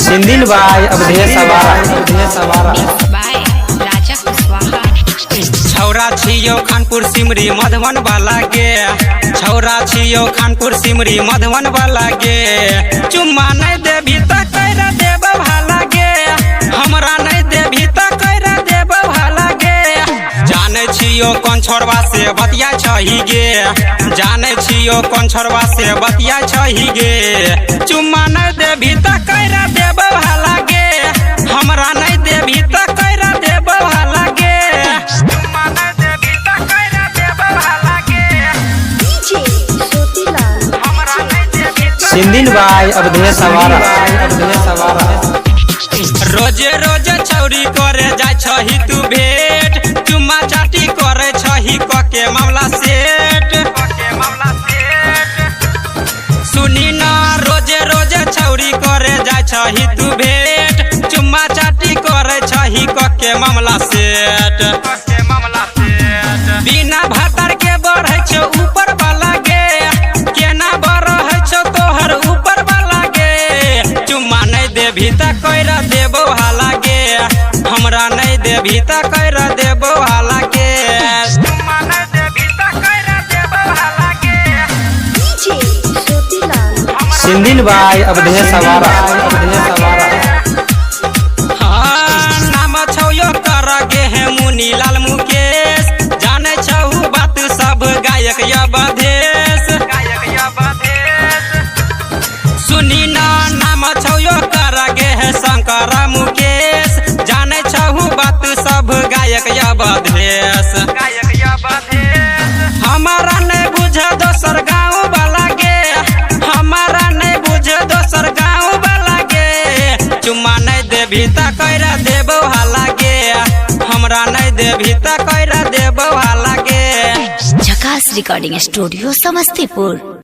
सिंदिल by Awadhesh आवारा छौरा छियो खानपुर सिमरी मधुबन वाला गे, छौरा छियो खानपुर सिमरी मधुबन वाला गे। चुम्मा नहीं देभी त कर देब भाला गे, हमरा नहीं देभी त कर देब भाला गे। जाने छियो कौन छोरवा से बतिया छही गे, जाने छियो कौन छोरवा से बतिया छही गे। चुम्मा नहीं देभी त कर देब भाला गे, हमरा नहीं देभी त कर देब भाला गे। सिंदिल बाय अवधेश आवारा रोजे रोजे छौरी करे जाय छही तू भेट, चुम्मा चाटी करे छही कके मामला सेट। सुनी ना रोजे रोजे छौरी करे जाय छही तू भेट, चुम्मा चाटी करे छही कके मामला सेट। बिना भातर के बढ़े छो ऊपर वाला गे, केना बढ़े छो तोहर ऊपर वाला गे। चुम्मा नहीं देभी त कर देबो हाला गे, हमरा नहीं देभी त कर देबो हाला गे। चुम्मा नहीं देभी त कर देबो हाला गे। सिंदिल बाय अवधेश आवारा नाम छौ यो कर गे है मुनी लाल मुकेश, जाने छहु बात सब गायक अवधेश। सुनी ना नाम छौ यो कर गे है शंकर मुकेश, जाने छहु बात सब गायक अवधेश। हमारा नहीं बुझे दोसर गाँव वाला गे, हमारा नहीं बुझे दोसर गाँव वाला गे। चुम्मा नहीं देभी त कर देबो हाला गे, हमरा नहीं देभी त कर देबो हाला गे। झकास रिकॉर्डिंग स्टूडियो समस्तीपुर।